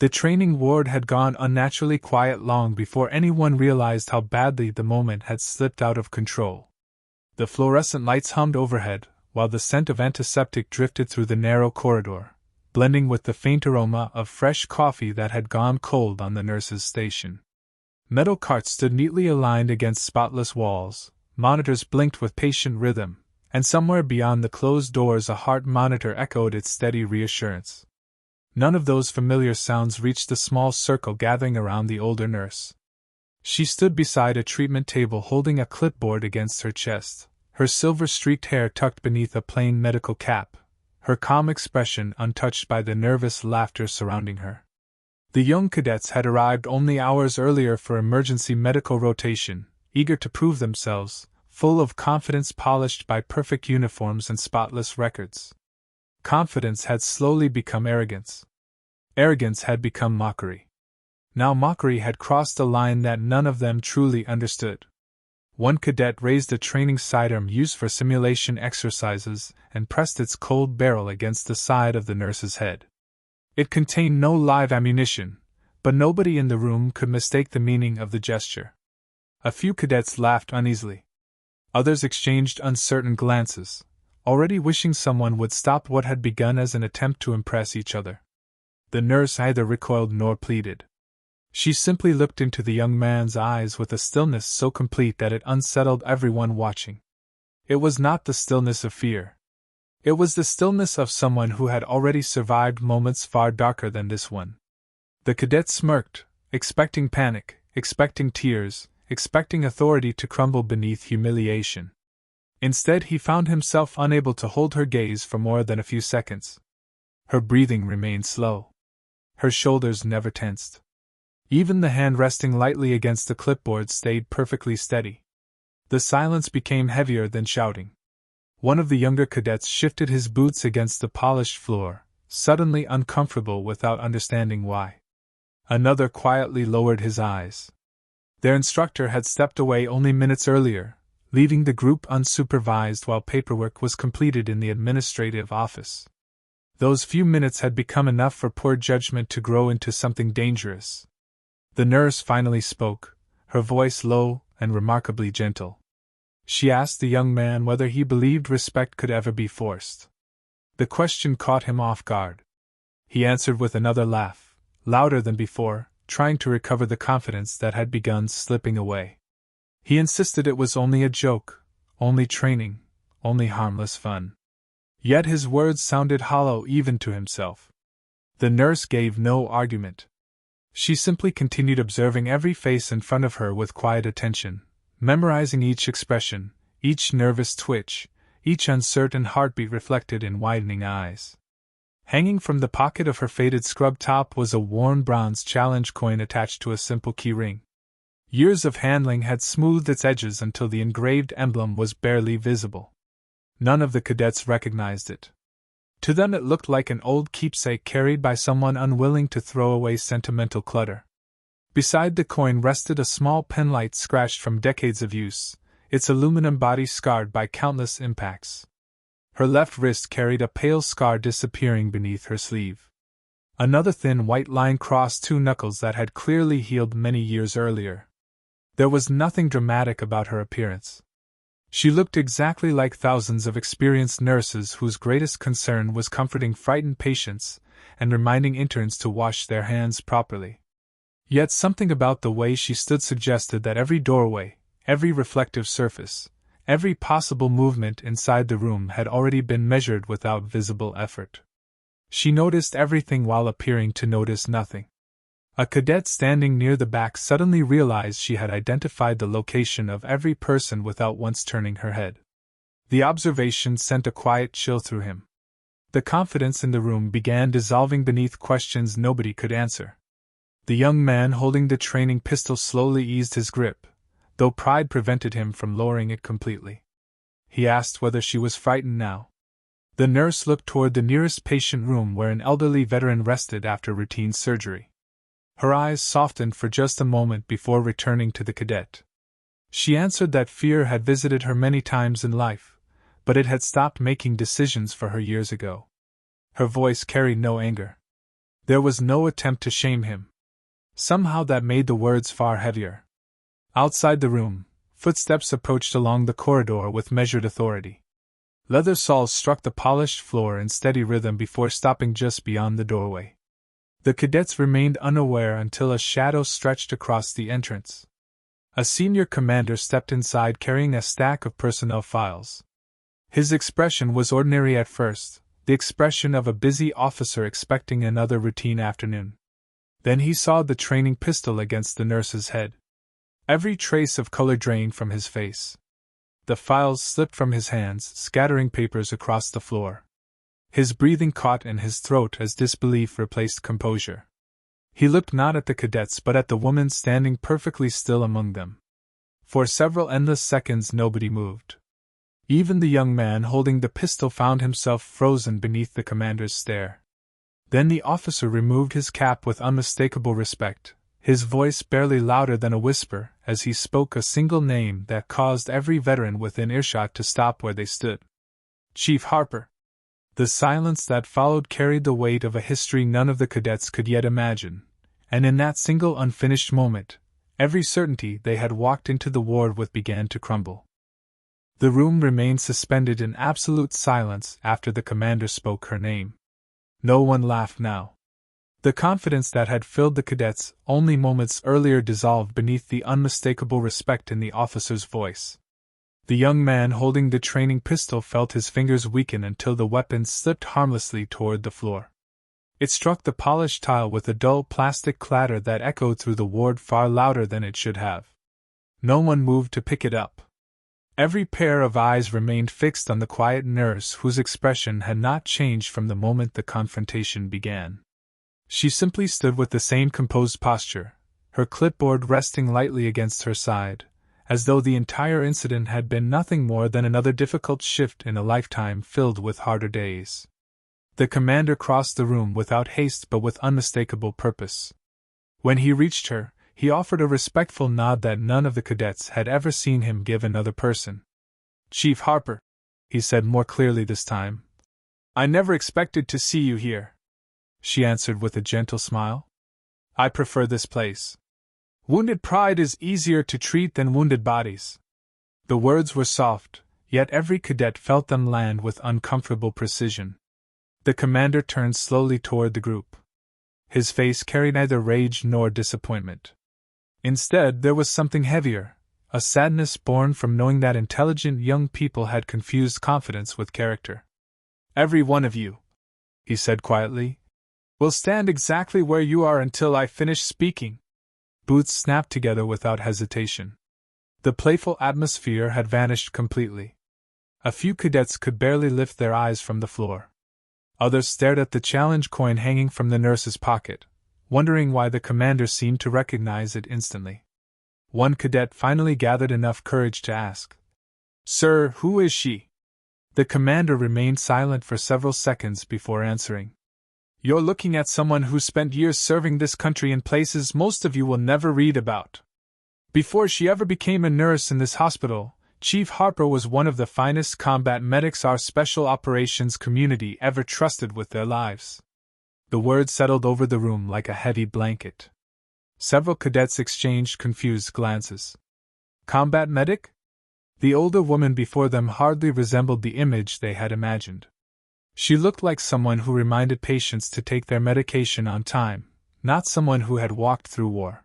The training ward had gone unnaturally quiet long before anyone realized how badly the moment had slipped out of control. The fluorescent lights hummed overhead, while the scent of antiseptic drifted through the narrow corridor, blending with the faint aroma of fresh coffee that had gone cold on the nurse's station. Metal carts stood neatly aligned against spotless walls, monitors blinked with patient rhythm, and somewhere beyond the closed doors a heart monitor echoed its steady reassurance. None of those familiar sounds reached the small circle gathering around the older nurse. She stood beside a treatment table holding a clipboard against her chest, her silver-streaked hair tucked beneath a plain medical cap, her calm expression untouched by the nervous laughter surrounding her. The young cadets had arrived only hours earlier for emergency medical rotation, eager to prove themselves, full of confidence polished by perfect uniforms and spotless records. Confidence had slowly become arrogance. Arrogance had become mockery. Now mockery had crossed a line that none of them truly understood. One cadet raised a training sidearm used for simulation exercises and pressed its cold barrel against the side of the nurse's head. It contained no live ammunition, but nobody in the room could mistake the meaning of the gesture. A few cadets laughed uneasily. Others exchanged uncertain glances, already wishing someone would stop what had begun as an attempt to impress each other. The nurse neither recoiled nor pleaded. She simply looked into the young man's eyes with a stillness so complete that it unsettled everyone watching. It was not the stillness of fear. It was the stillness of someone who had already survived moments far darker than this one. The cadet smirked, expecting panic, expecting tears, expecting authority to crumble beneath humiliation. Instead, he found himself unable to hold her gaze for more than a few seconds. Her breathing remained slow. Her shoulders never tensed. Even the hand resting lightly against the clipboard stayed perfectly steady. The silence became heavier than shouting. One of the younger cadets shifted his boots against the polished floor, suddenly uncomfortable without understanding why. Another quietly lowered his eyes. Their instructor had stepped away only minutes earlier, leaving the group unsupervised while paperwork was completed in the administrative office. Those few minutes had become enough for poor judgment to grow into something dangerous. The nurse finally spoke, her voice low and remarkably gentle. She asked the young man whether he believed respect could ever be forced. The question caught him off guard. He answered with another laugh, louder than before, trying to recover the confidence that had begun slipping away. He insisted it was only a joke, only training, only harmless fun. Yet his words sounded hollow even to himself. The nurse gave no argument. She simply continued observing every face in front of her with quiet attention, memorizing each expression, each nervous twitch, each uncertain heartbeat reflected in widening eyes. Hanging from the pocket of her faded scrub top was a worn bronze challenge coin attached to a simple key ring. Years of handling had smoothed its edges until the engraved emblem was barely visible. None of the cadets recognized it. To them it looked like an old keepsake carried by someone unwilling to throw away sentimental clutter. Beside the coin rested a small penlight scratched from decades of use, its aluminum body scarred by countless impacts. Her left wrist carried a pale scar disappearing beneath her sleeve. Another thin white line crossed two knuckles that had clearly healed many years earlier. There was nothing dramatic about her appearance. She looked exactly like thousands of experienced nurses whose greatest concern was comforting frightened patients and reminding interns to wash their hands properly. Yet something about the way she stood suggested that every doorway, every reflective surface, every possible movement inside the room had already been measured without visible effort. She noticed everything while appearing to notice nothing. A cadet standing near the back suddenly realized she had identified the location of every person without once turning her head. The observation sent a quiet chill through him. The confidence in the room began dissolving beneath questions nobody could answer. The young man holding the training pistol slowly eased his grip, though pride prevented him from lowering it completely. He asked whether she was frightened now. The nurse looked toward the nearest patient room where an elderly veteran rested after routine surgery. Her eyes softened for just a moment before returning to the cadet. She answered that fear had visited her many times in life, but it had stopped making decisions for her years ago. Her voice carried no anger. There was no attempt to shame him. Somehow that made the words far heavier. Outside the room, footsteps approached along the corridor with measured authority. Leather soles struck the polished floor in steady rhythm before stopping just beyond the doorway. The cadets remained unaware until a shadow stretched across the entrance. A senior commander stepped inside carrying a stack of personnel files. His expression was ordinary at first, the expression of a busy officer expecting another routine afternoon. Then he saw the training pistol against the nurse's head. Every trace of color drained from his face. The files slipped from his hands, scattering papers across the floor. His breathing caught in his throat as disbelief replaced composure. He looked not at the cadets but at the woman standing perfectly still among them. For several endless seconds nobody moved. Even the young man holding the pistol found himself frozen beneath the commander's stare. Then the officer removed his cap with unmistakable respect, his voice barely louder than a whisper as he spoke a single name that caused every veteran within earshot to stop where they stood. Chief Harper. The silence that followed carried the weight of a history none of the cadets could yet imagine, and in that single unfinished moment, every certainty they had walked into the ward with began to crumble. The room remained suspended in absolute silence after the commander spoke her name. No one laughed now. The confidence that had filled the cadets only moments earlier dissolved beneath the unmistakable respect in the officer's voice. The young man holding the training pistol felt his fingers weaken until the weapon slipped harmlessly toward the floor. It struck the polished tile with a dull plastic clatter that echoed through the ward far louder than it should have. No one moved to pick it up. Every pair of eyes remained fixed on the quiet nurse whose expression had not changed from the moment the confrontation began. She simply stood with the same composed posture, her clipboard resting lightly against her side, as though the entire incident had been nothing more than another difficult shift in a lifetime filled with harder days. The commander crossed the room without haste but with unmistakable purpose. When he reached her, he offered a respectful nod that none of the cadets had ever seen him give another person. Chief Harper, he said more clearly this time. I never expected to see you here. She answered with a gentle smile. I prefer this place. Wounded pride is easier to treat than wounded bodies. The words were soft, yet every cadet felt them land with uncomfortable precision. The commander turned slowly toward the group. His face carried neither rage nor disappointment. Instead, there was something heavier, a sadness born from knowing that intelligent young people had confused confidence with character. Every one of you, he said quietly, will stand exactly where you are until I finish speaking. Boots snapped together without hesitation. The playful atmosphere had vanished completely. A few cadets could barely lift their eyes from the floor. Others stared at the challenge coin hanging from the nurse's pocket, wondering why the commander seemed to recognize it instantly. One cadet finally gathered enough courage to ask, Sir, who is she? The commander remained silent for several seconds before answering. You're looking at someone who spent years serving this country in places most of you will never read about. Before she ever became a nurse in this hospital, Chief Harper was one of the finest combat medics our special operations community ever trusted with their lives. The word settled over the room like a heavy blanket. Several cadets exchanged confused glances. Combat medic? The older woman before them hardly resembled the image they had imagined. She looked like someone who reminded patients to take their medication on time, not someone who had walked through war.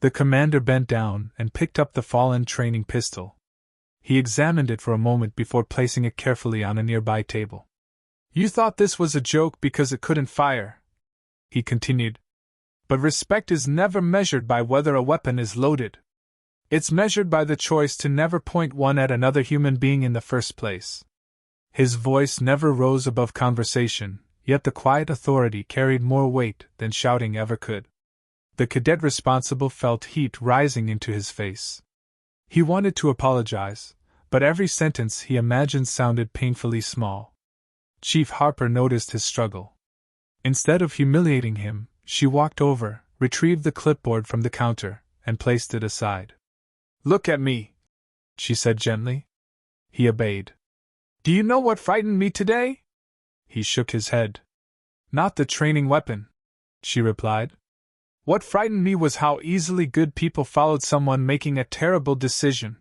The commander bent down and picked up the fallen training pistol. He examined it for a moment before placing it carefully on a nearby table. You thought this was a joke because it couldn't fire, he continued. But respect is never measured by whether a weapon is loaded. It's measured by the choice to never point one at another human being in the first place. His voice never rose above conversation, yet the quiet authority carried more weight than shouting ever could. The cadet responsible felt heat rising into his face. He wanted to apologize, but every sentence he imagined sounded painfully small. Chief Harper noticed his struggle. Instead of humiliating him, she walked over, retrieved the clipboard from the counter, and placed it aside. Look at me, she said gently. He obeyed. Do you know what frightened me today? He shook his head. Not the training weapon. she replied. What frightened me was how easily good people followed someone making a terrible decision.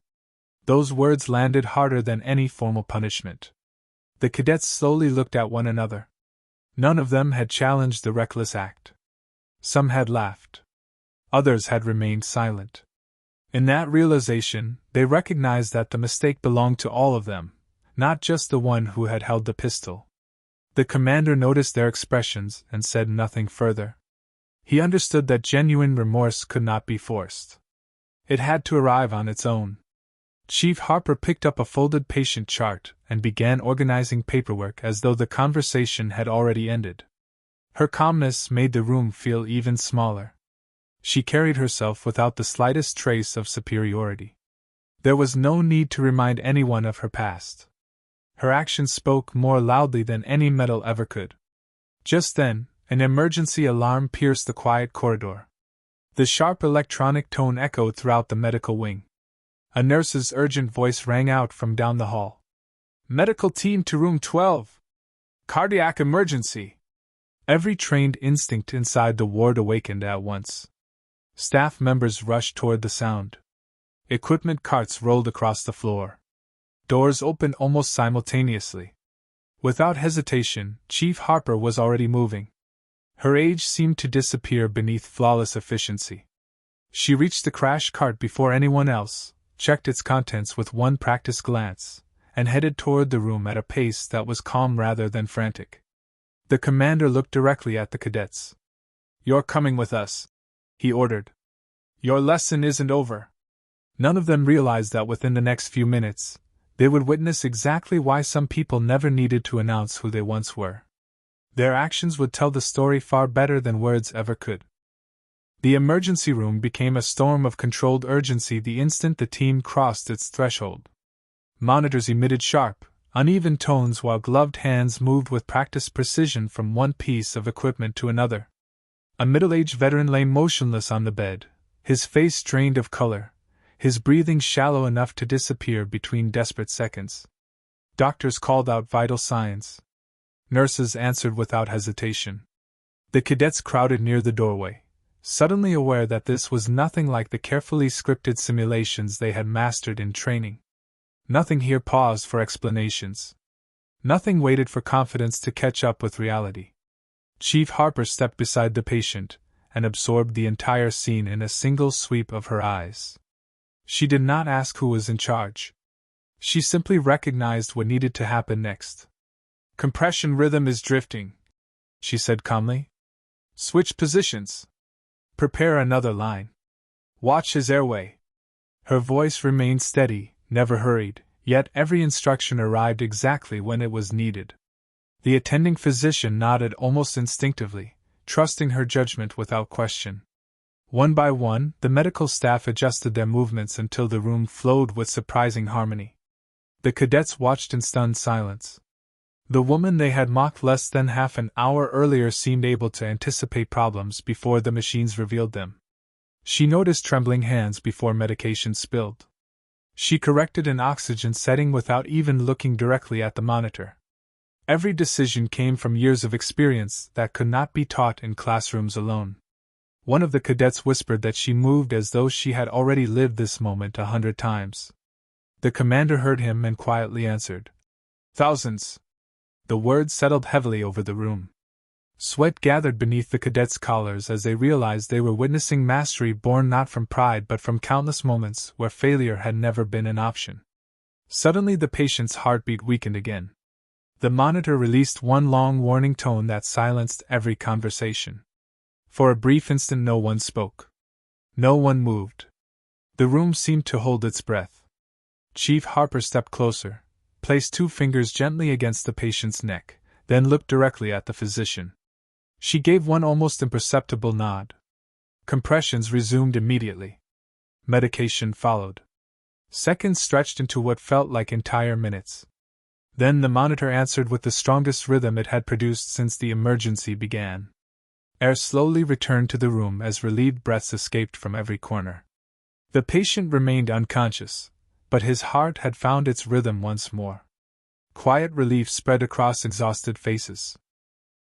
Those words landed harder than any formal punishment. The cadets slowly looked at one another. None of them had challenged the reckless act. Some had laughed. Others had remained silent. In that realization, they recognized that the mistake belonged to all of them, not just the one who had held the pistol. The commander noticed their expressions and said nothing further. He understood that genuine remorse could not be forced. It had to arrive on its own. Chief Harper picked up a folded patient chart and began organizing paperwork as though the conversation had already ended. Her calmness made the room feel even smaller. She carried herself without the slightest trace of superiority. There was no need to remind anyone of her past. Her actions spoke more loudly than any medal ever could. Just then, an emergency alarm pierced the quiet corridor. The sharp electronic tone echoed throughout the medical wing. A nurse's urgent voice rang out from down the hall. Medical team to room 12. Cardiac emergency. Every trained instinct inside the ward awakened at once. Staff members rushed toward the sound. Equipment carts rolled across the floor. Doors opened almost simultaneously. Without hesitation, Chief Harper was already moving. Her age seemed to disappear beneath flawless efficiency. She reached the crash cart before anyone else, checked its contents with one practiced glance, and headed toward the room at a pace that was calm rather than frantic. The commander looked directly at the cadets. You're coming with us, he ordered. Your lesson isn't over. None of them realized that within the next few minutes, they would witness exactly why some people never needed to announce who they once were. Their actions would tell the story far better than words ever could. The emergency room became a storm of controlled urgency the instant the team crossed its threshold. Monitors emitted sharp, uneven tones while gloved hands moved with practiced precision from one piece of equipment to another. A middle-aged veteran lay motionless on the bed, his face drained of color, his breathing shallow enough to disappear between desperate seconds. Doctors called out vital signs. Nurses answered without hesitation. The cadets crowded near the doorway, suddenly aware that this was nothing like the carefully scripted simulations they had mastered in training. Nothing here paused for explanations. Nothing waited for confidence to catch up with reality. Chief Harper stepped beside the patient and absorbed the entire scene in a single sweep of her eyes. She did not ask who was in charge. She simply recognized what needed to happen next. Compression rhythm is drifting, she said calmly. Switch positions. Prepare another line. Watch his airway. Her voice remained steady, never hurried, yet every instruction arrived exactly when it was needed. The attending physician nodded almost instinctively, trusting her judgment without question. One by one, the medical staff adjusted their movements until the room flowed with surprising harmony. The cadets watched in stunned silence. The woman they had mocked less than half an hour earlier seemed able to anticipate problems before the machines revealed them. She noticed trembling hands before medication spilled. She corrected an oxygen setting without even looking directly at the monitor. Every decision came from years of experience that could not be taught in classrooms alone. One of the cadets whispered that she moved as though she had already lived this moment 100 times. The commander heard him and quietly answered, "Thousands." The words settled heavily over the room. Sweat gathered beneath the cadets' collars as they realized they were witnessing mastery born not from pride but from countless moments where failure had never been an option. Suddenly the patient's heartbeat weakened again. The monitor released one long warning tone that silenced every conversation. For a brief instant no one spoke. No one moved. The room seemed to hold its breath. Chief Harper stepped closer, placed 2 fingers gently against the patient's neck, then looked directly at the physician. She gave one almost imperceptible nod. Compressions resumed immediately. Medication followed. Seconds stretched into what felt like entire minutes. Then the monitor answered with the strongest rhythm it had produced since the emergency began. Air slowly returned to the room as relieved breaths escaped from every corner. The patient remained unconscious, but his heart had found its rhythm once more. Quiet relief spread across exhausted faces.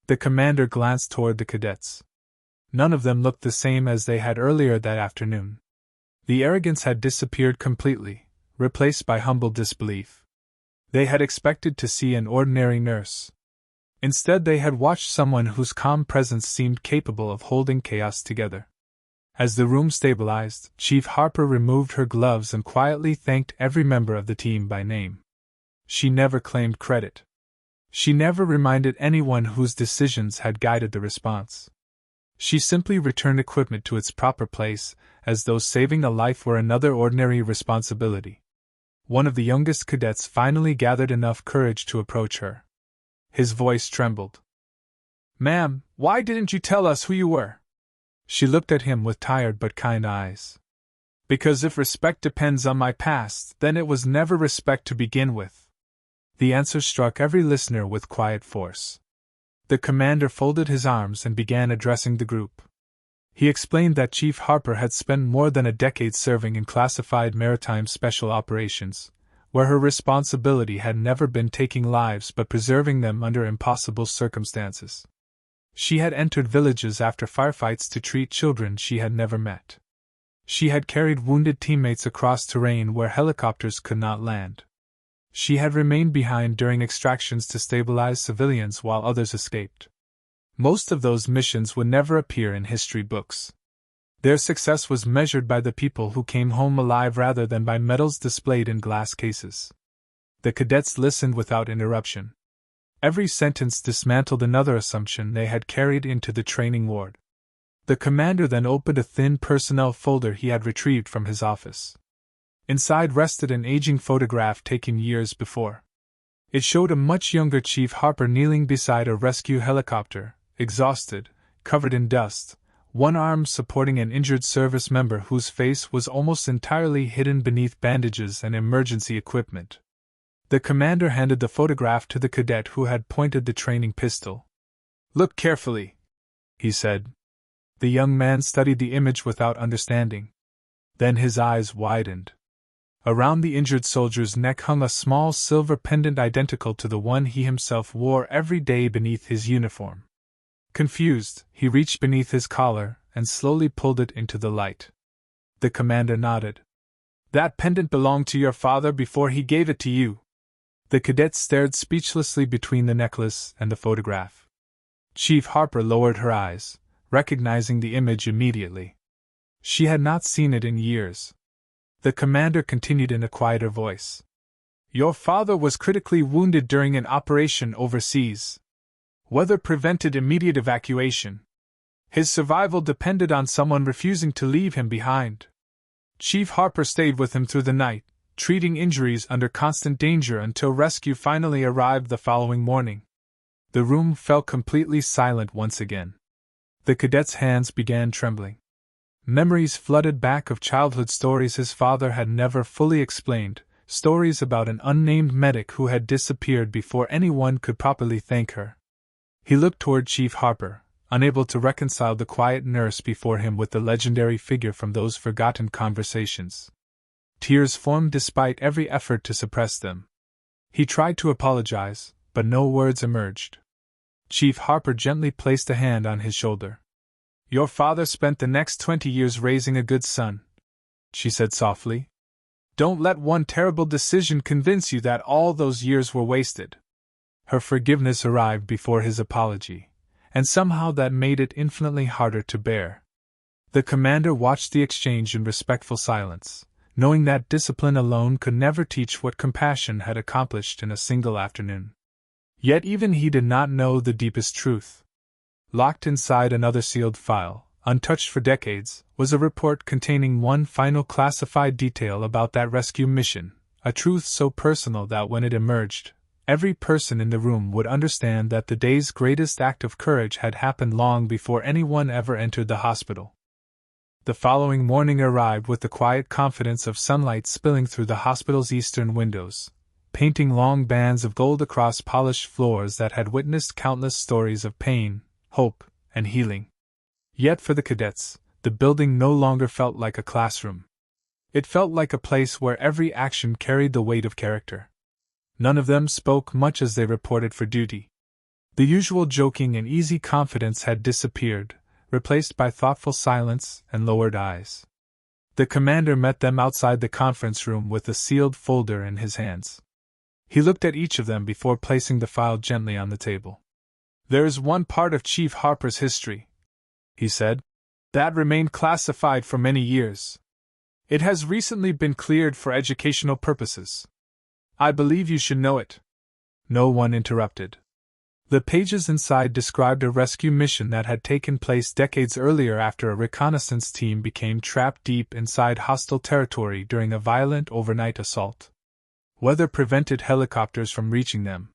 The commander glanced toward the cadets. None of them looked the same as they had earlier that afternoon. The arrogance had disappeared completely, replaced by humble disbelief. They had expected to see an ordinary nurse. Instead, they had watched someone whose calm presence seemed capable of holding chaos together. As the room stabilized, Chief Harper removed her gloves and quietly thanked every member of the team by name. She never claimed credit. She never reminded anyone whose decisions had guided the response. She simply returned equipment to its proper place, as though saving a life were another ordinary responsibility. One of the youngest cadets finally gathered enough courage to approach her. His voice trembled. "Ma'am, why didn't you tell us who you were?" She looked at him with tired but kind eyes. "Because if respect depends on my past, then it was never respect to begin with." The answer struck every listener with quiet force. The commander folded his arms and began addressing the group. He explained that Chief Harper had spent more than a decade serving in classified maritime special operations, where her responsibility had never been taking lives but preserving them under impossible circumstances. She had entered villages after firefights to treat children she had never met. She had carried wounded teammates across terrain where helicopters could not land. She had remained behind during extractions to stabilize civilians while others escaped. Most of those missions would never appear in history books. Their success was measured by the people who came home alive rather than by medals displayed in glass cases. The cadets listened without interruption. Every sentence dismantled another assumption they had carried into the training ward. The commander then opened a thin personnel folder he had retrieved from his office. Inside rested an aging photograph taken years before. It showed a much younger Chief Harper kneeling beside a rescue helicopter, exhausted, covered in dust, one arm supporting an injured service member whose face was almost entirely hidden beneath bandages and emergency equipment. The commander handed the photograph to the cadet who had pointed the training pistol. "Look carefully," he said. The young man studied the image without understanding. Then his eyes widened. Around the injured soldier's neck hung a small silver pendant identical to the one he himself wore every day beneath his uniform. Confused, he reached beneath his collar and slowly pulled it into the light. The commander nodded. "That pendant belonged to your father before he gave it to you." The cadet stared speechlessly between the necklace and the photograph. Chief Harper lowered her eyes, recognizing the image immediately. She had not seen it in years. The commander continued in a quieter voice. "Your father was critically wounded during an operation overseas. Weather prevented immediate evacuation. His survival depended on someone refusing to leave him behind. Chief Harper stayed with him through the night, treating injuries under constant danger until rescue finally arrived the following morning." The room fell completely silent once again. The cadet's hands began trembling. Memories flooded back of childhood stories his father had never fully explained, stories about an unnamed medic who had disappeared before anyone could properly thank her. He looked toward Chief Harper, unable to reconcile the quiet nurse before him with the legendary figure from those forgotten conversations. Tears formed despite every effort to suppress them. He tried to apologize, but no words emerged. Chief Harper gently placed a hand on his shoulder. "Your father spent the next 20 years raising a good son," she said softly. "Don't let one terrible decision convince you that all those years were wasted." Her forgiveness arrived before his apology, and somehow that made it infinitely harder to bear. The commander watched the exchange in respectful silence, knowing that discipline alone could never teach what compassion had accomplished in a single afternoon. Yet even he did not know the deepest truth. Locked inside another sealed file, untouched for decades, was a report containing one final classified detail about that rescue mission, a truth so personal that when it emerged, every person in the room would understand that the day's greatest act of courage had happened long before anyone ever entered the hospital. The following morning arrived with the quiet confidence of sunlight spilling through the hospital's eastern windows, painting long bands of gold across polished floors that had witnessed countless stories of pain, hope, and healing. Yet for the cadets, the building no longer felt like a classroom. It felt like a place where every action carried the weight of character. None of them spoke much as they reported for duty. The usual joking and easy confidence had disappeared, replaced by thoughtful silence and lowered eyes. The commander met them outside the conference room with a sealed folder in his hands. He looked at each of them before placing the file gently on the table. "There is one part of Chief Harper's history," he said, "that remained classified for many years. It has recently been cleared for educational purposes. I believe you should know it." No one interrupted. The pages inside described a rescue mission that had taken place decades earlier after a reconnaissance team became trapped deep inside hostile territory during a violent overnight assault. Weather prevented helicopters from reaching them.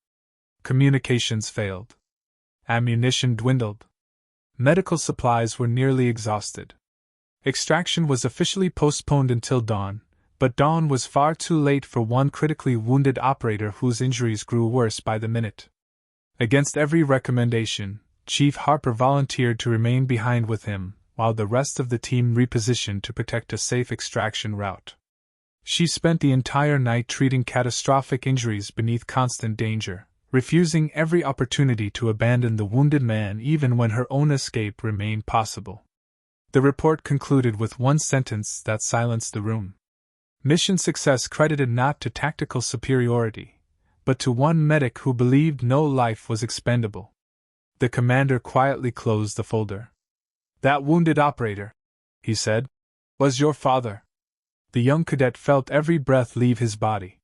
Communications failed. Ammunition dwindled. Medical supplies were nearly exhausted. Extraction was officially postponed until dawn, but dawn was far too late for one critically wounded operator whose injuries grew worse by the minute. Against every recommendation, Chief Harper volunteered to remain behind with him, while the rest of the team repositioned to protect a safe extraction route. She spent the entire night treating catastrophic injuries beneath constant danger, refusing every opportunity to abandon the wounded man even when her own escape remained possible. The report concluded with one sentence that silenced the room. Mission success credited not to tactical superiority, but to one medic who believed no life was expendable. The commander quietly closed the folder. "That wounded operator," he said, "was your father." The young cadet felt every breath leave his body.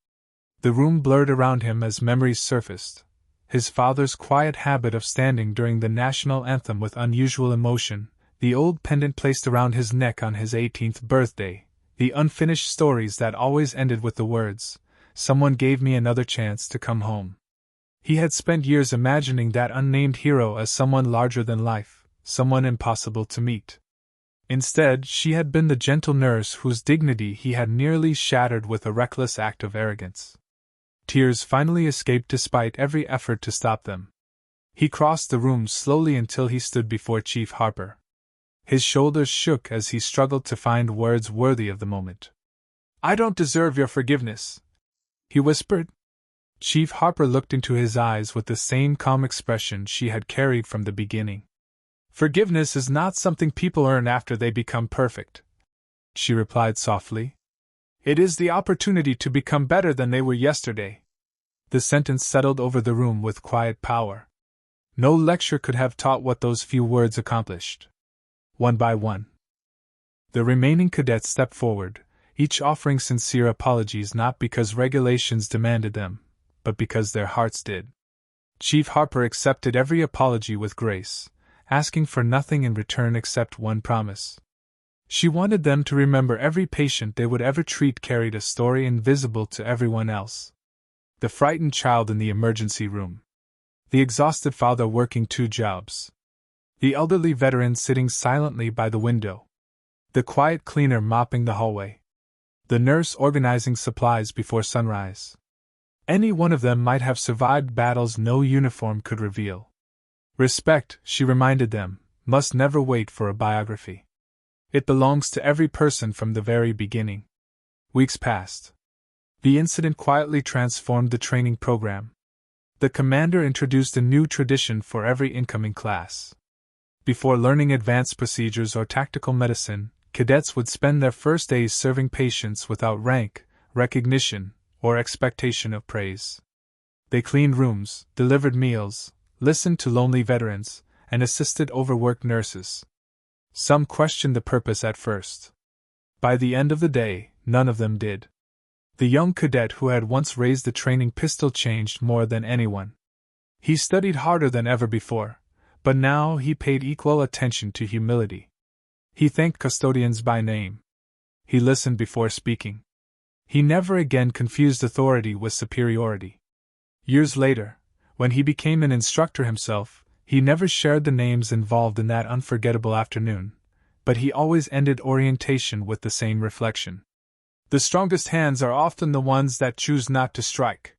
The room blurred around him as memories surfaced. His father's quiet habit of standing during the national anthem with unusual emotion, the old pendant placed around his neck on his 18th birthday, the unfinished stories that always ended with the words, "Someone gave me another chance to come home." He had spent years imagining that unnamed hero as someone larger than life, someone impossible to meet. Instead, she had been the gentle nurse whose dignity he had nearly shattered with a reckless act of arrogance. Tears finally escaped despite every effort to stop them. He crossed the room slowly until he stood before Chief Harper. His shoulders shook as he struggled to find words worthy of the moment. "I don't deserve your forgiveness," he whispered. Chief Harper looked into his eyes with the same calm expression she had carried from the beginning. "Forgiveness is not something people earn after they become perfect," she replied softly. "It is the opportunity to become better than they were yesterday." The sentence settled over the room with quiet power. No lecture could have taught what those few words accomplished. One by one, the remaining cadets stepped forward, each offering sincere apologies not because regulations demanded them, but because their hearts did. Chief Harper accepted every apology with grace, asking for nothing in return except one promise. She wanted them to remember every patient they would ever treat carried a story invisible to everyone else. The frightened child in the emergency room. The exhausted father working 2 jobs. The elderly veteran sitting silently by the window. The quiet cleaner mopping the hallway. The nurse organizing supplies before sunrise. Any one of them might have survived battles no uniform could reveal. Respect, she reminded them, must never wait for a biography. It belongs to every person from the very beginning. Weeks passed. The incident quietly transformed the training program. The commander introduced a new tradition for every incoming class. Before learning advanced procedures or tactical medicine, cadets would spend their first days serving patients without rank, recognition, or expectation of praise. They cleaned rooms, delivered meals, listened to lonely veterans, and assisted overworked nurses. Some questioned the purpose at first. By the end of the day, none of them did. The young cadet who had once raised the training pistol changed more than anyone. He studied harder than ever before, but now he paid equal attention to humility. He thanked custodians by name. He listened before speaking. He never again confused authority with superiority. Years later, when he became an instructor himself, he never shared the names involved in that unforgettable afternoon, but he always ended orientation with the same reflection. The strongest hands are often the ones that choose not to strike.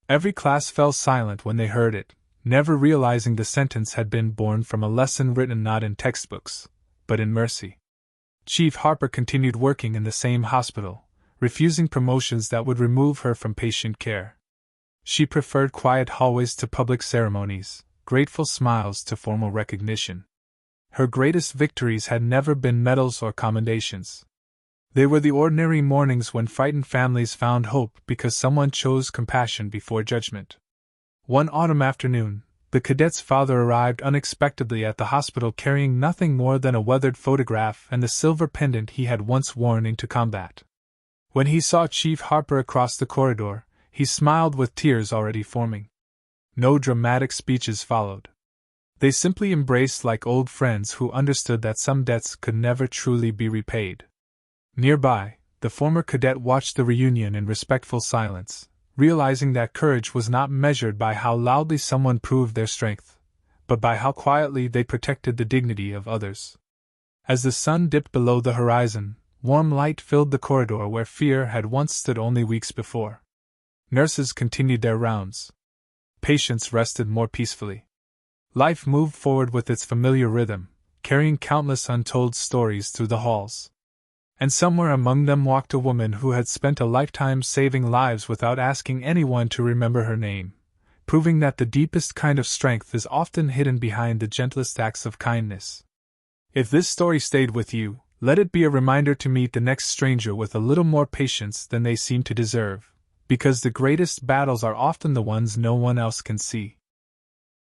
Every class fell silent when they heard it, never realizing the sentence had been born from a lesson written not in textbooks, but in mercy. Chief Harper continued working in the same hospital, refusing promotions that would remove her from patient care. She preferred quiet hallways to public ceremonies, grateful smiles to formal recognition. Her greatest victories had never been medals or commendations. They were the ordinary mornings when frightened families found hope because someone chose compassion before judgment. One autumn afternoon, the cadet's father arrived unexpectedly at the hospital carrying nothing more than a weathered photograph and the silver pendant he had once worn into combat. When he saw Chief Harper across the corridor, he smiled with tears already forming. No dramatic speeches followed. They simply embraced like old friends who understood that some debts could never truly be repaid. Nearby, the former cadet watched the reunion in respectful silence, realizing that courage was not measured by how loudly someone proved their strength, but by how quietly they protected the dignity of others. As the sun dipped below the horizon, warm light filled the corridor where fear had once stood only weeks before. Nurses continued their rounds. Patients rested more peacefully. Life moved forward with its familiar rhythm, carrying countless untold stories through the halls. And somewhere among them walked a woman who had spent a lifetime saving lives without asking anyone to remember her name, proving that the deepest kind of strength is often hidden behind the gentlest acts of kindness. If this story stayed with you, let it be a reminder to meet the next stranger with a little more patience than they seem to deserve, because the greatest battles are often the ones no one else can see.